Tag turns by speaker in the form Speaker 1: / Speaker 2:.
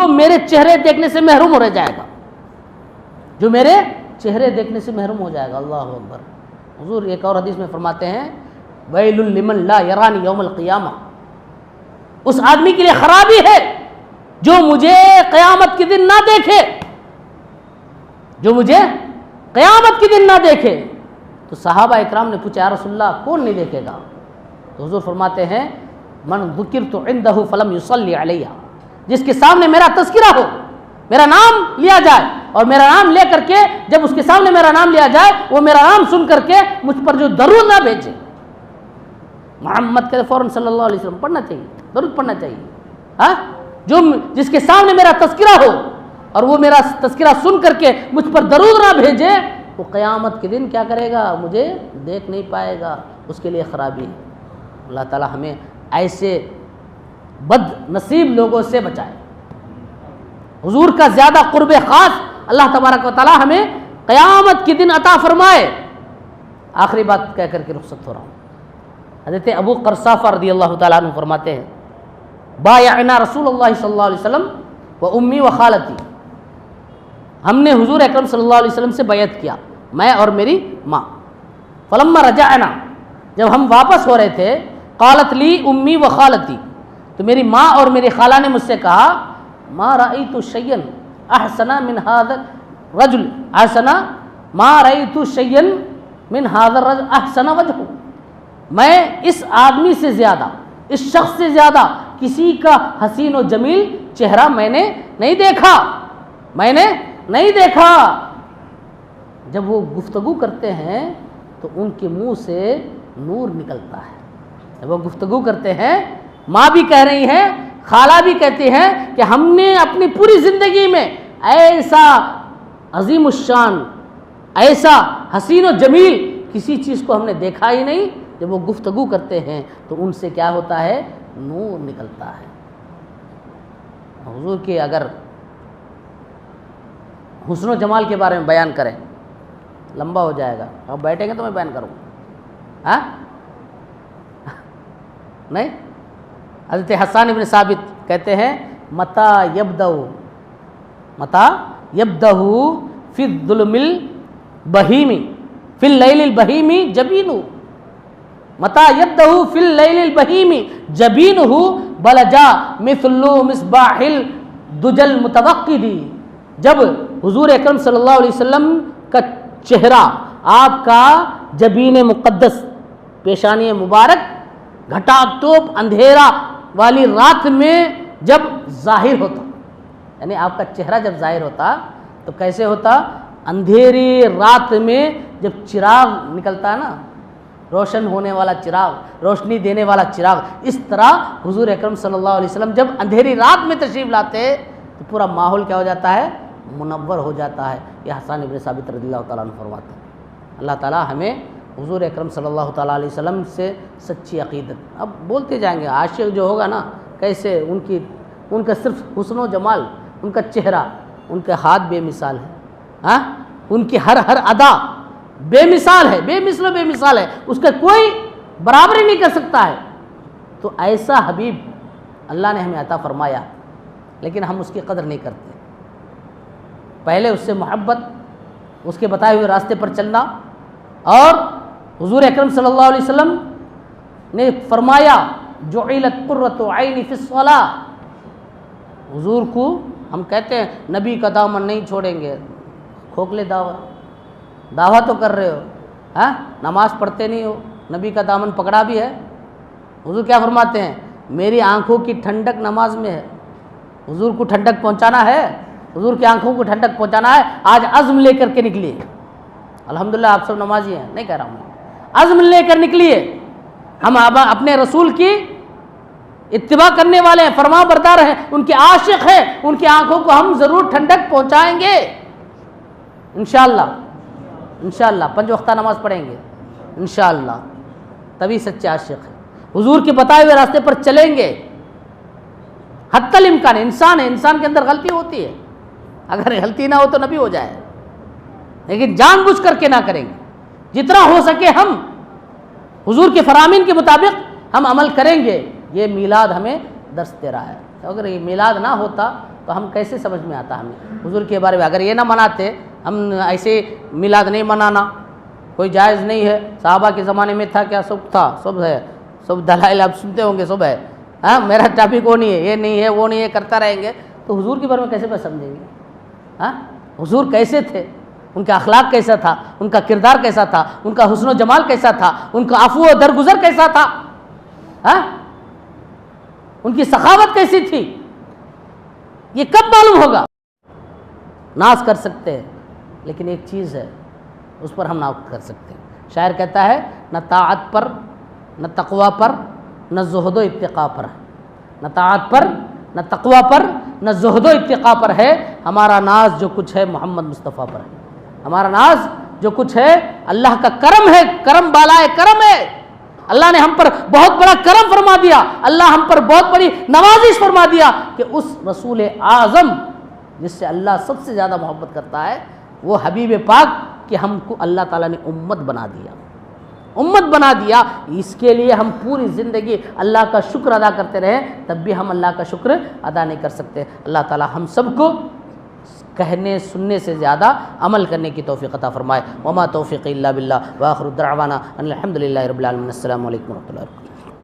Speaker 1: جو میرے چہرے دیکھنے سے محروم ہو جائے گا، جو میرے چہرے دیکھنے سے محروم ہو جائے گا۔ اللہ اکبر۔ حضور ایک اور حدیث میں فرماتے ہیں ویل لمن لا یرانی یوم القیامہ، اس آدمی کے لیے خرابی ہے جو مجھے قیامت کے دن نہ دیکھے، جو مجھے قیامت کے دن نہ دیکھے۔ تو صحابہ اکرام نے پوچھا یا رسول اللہ کون نہیں دیکھے گا؟ تو حضور فرماتے ہیں من ذکرت عنده فلم یصلی علیہ، جس کے سامنے میرا تذکرہ ہو، میرا نام لیا جائے، اور میرا نام لے کر کے جب اس کے سامنے میرا نام لیا جائے وہ میرا نام سن کر کے مجھ پر جو درود نہ بھیجے، محمد کے فوراً صلی اللہ علیہ وسلم پڑھنا چاہیے، درود پڑھنا چاہیے، ہاں، جو جس کے سامنے میرا تذکرہ ہو اور وہ میرا تذکرہ سن کر کے مجھ پر درود نہ بھیجے، وہ قیامت کے دن کیا کرے گا؟ مجھے دیکھ نہیں پائے گا، اس کے لیے خرابی ہے۔ اللہ تعالی ہمیں ایسے بد نصیب لوگوں سے بچائے۔ حضور کا زیادہ قرب خاص اللہ تبارک و تعالی ہمیں قیامت کے دن عطا فرمائے۔ آخری بات کہہ کر کے رخصت ہو رہا ہوں۔ حضرت ابو قرصافہ رضی اللہ تعالیٰ عنہ فرماتے ہیں بایعنا رسول اللہ صلی اللہ علیہ وسلم و امی و خالتی، ہم نے حضور اکرم صلی اللہ علیہ وسلم سے بیعت کیا، میں اور میری ماں۔ فلما رجعنا، جب ہم واپس ہو رہے تھے، قالت لی امی و خالتی، تو میری ماں اور میری خالہ نے مجھ سے کہا ما رأیت شیئا احسن من هذا الرجل احسن ما رأیت شیئا من هذا الرجل احسن وجهه، میں اس آدمی سے زیادہ، اس شخص سے زیادہ کسی کا حسین و جمیل چہرہ میں نے نہیں دیکھا، میں نے نہیں دیکھا۔ جب وہ گفتگو کرتے ہیں تو ان کے منہ سے نور نکلتا ہے، جب وہ گفتگو کرتے ہیں، ماں بھی کہہ رہی ہیں، خالہ بھی کہتی ہیں کہ ہم نے اپنی پوری زندگی میں ایسا عظیم الشان، ایسا حسین و جمیل کسی چیز کو ہم نے دیکھا ہی نہیں۔ جب وہ گفتگو کرتے ہیں تو ان سے کیا ہوتا ہے؟ نور نکلتا ہے۔ حضور کے اگر حسن و جمال کے بارے میں بیان کریں لمبا ہو جائے گا، اب بیٹھیں گے تو میں بیان کروں گا، ہاں نہیں؟ حضرت حسان ابن ثابت کہتے ہیں متا یبدأ فی الظلم البہیمی فی اللیل البہیمی جبینہ، متا یبدأ فی اللیل البہیمی جبینہ بلجا مثل مصباح الدجى المتوقد، جب حضور اکرم صلی اللہ علیہ وسلم کا چہرہ، آپ کا جبین مقدس، پیشانی مبارک گھٹا توپ اندھیرا والی رات میں جب ظاہر ہوتا، یعنی آپ کا چہرہ جب ظاہر ہوتا تو کیسے ہوتا؟ اندھیری رات میں جب چراغ نکلتا ہے نا، روشن ہونے والا چراغ، روشنی دینے والا چراغ، اس طرح حضور اکرم صلی اللہ علیہ وسلم جب اندھیری رات میں تشریف لاتے تو پورا ماحول کیا ہو جاتا ہے؟ منور ہو جاتا ہے۔ یہ حسان ابن ثابت رضی اللہ تعالیٰ عنہ فرماتے ہیں۔ اللہ تعالیٰ ہمیں حضور اکرم صلی اللہ تعالیٰ علیہ وسلم سے سچی عقیدت، اب بولتے جائیں گے عاشق جو ہوگا نا کیسے ان کا صرف حسن و جمال، ان کا چہرہ، ان کے ہاتھ بے مثال ہے، ہاں، ان کی ہر ادا بے مثال ہے، بے مثل و بے مثال ہے، اس کا کوئی برابری نہیں کر سکتا ہے۔ تو ایسا حبیب اللہ نے ہمیں عطا فرمایا، لیکن ہم اس کی قدر نہیں کرتے۔ پہلے اس سے محبت، اس کے بتائے ہوئے راستے پر چلنا، اور حضور اکرم صلی اللہ علیہ وسلم نے فرمایا جعلت قرۃ عینی فی الصلاۃ، حضور کو ہم کہتے ہیں نبی کا دامن نہیں چھوڑیں گے، کھوکھلے دعویٰ تو کر رہے ہو، ہاں، نماز پڑھتے نہیں ہو، نبی کا دامن پکڑا بھی ہے۔ حضور کیا فرماتے ہیں؟ میری آنکھوں کی ٹھنڈک نماز میں ہے۔ حضور کو ٹھنڈک پہنچانا ہے، حضور کی آنکھوں کو ٹھنڈک پہنچانا ہے، آج عزم لے کر کے نکلیے۔ الحمدللہ آپ سب نمازی ہیں، نہیں کہہ رہا ہوں، عزم لے کر نکلیے۔ ہم اپنے رسول کی اتباع کرنے والے ہیں، فرما بردار ہیں، ان کے عاشق ہیں، ان کی آنکھوں کو ہم ضرور ٹھنڈک پہنچائیں گے انشاءاللہ۔ انشاءاللہ 5 وقتہ نماز پڑھیں گے انشاءاللہ، تبھی سچے عاشق ہیں، حضور کے بتائے ہوئے راستے پر چلیں گے۔ حتی الامکان انسان ہے، انسان کے اندر غلطی ہوتی ہے، اگر غلطی نہ ہو تو نبی ہو جائے، لیکن جان بوجھ کر کے نہ کریں گے۔ جتنا ہو سکے ہم حضور کے فرامین کے مطابق ہم عمل کریں گے۔ یہ میلاد ہمیں درس دے رہا ہے، اگر یہ میلاد نہ ہوتا تو ہم کیسے سمجھ میں آتا ہمیں حضور کے بارے میں؟ اگر یہ نہ مناتے، ہم ایسے میلاد نہیں منانا کوئی جائز نہیں ہے، صحابہ کے زمانے میں تھا کیا؟ سب تھا، سب ہے، سب دلائل آپ سنتے ہوں گے، سب ہے، ہاں میرا ٹاپک وہ نہیں ہے، یہ نہیں ہے، وہ نہیں ہے، کرتا رہیں گے، تو حضور کے بارے میں کیسے سمجھیں گے؟ ہاں حضور کیسے تھے، ان کا اخلاق کیسا تھا، ان کا کردار کیسا تھا، ان کا حسن و جمال کیسا تھا، ان کا عفو و درگزر کیسا تھا، ہاں ان کی سخاوت کیسی تھی، یہ کب معلوم ہوگا؟ ناز کر سکتے ہیں لیکن ایک چیز ہے اس پر ہم ناز کر سکتے ہیں. شاعر کہتا ہے نہ طاعت پر، نہ تقوی پر، نہ زہد و اتقاء پر، نہ طاعت پر، نہ تقوی پر، نہ زہد و اتقاء پر ہے، ہمارا ناز جو کچھ ہے محمد مصطفیٰ پر ہے. ہمارا ناز جو کچھ ہے اللہ کا کرم ہے، کرم بالائے کرم ہے. اللہ نے ہم پر بہت بڑا کرم فرما دیا، اللہ ہم پر بہت بڑی نوازش فرما دیا کہ اس رسول اعظم جس سے اللہ سب سے زیادہ محبت کرتا ہے، وہ حبیب پاک کہ ہم کو اللہ تعالیٰ نے امت بنا دیا، امت بنا دیا. اس کے لیے ہم پوری زندگی اللہ کا شکر ادا کرتے رہے تب بھی ہم اللہ کا شکر ادا نہیں کر سکتے. اللہ تعالیٰ ہم سب کو کہنے سننے سے زیادہ عمل کرنے کی توفیق عطا فرمائے. وما توفیق الا باللہ، وآخر دعوانا ان الحمد للہ رب العالمین. السلام علیکم ورحمۃ اللہ وبرکاتہ.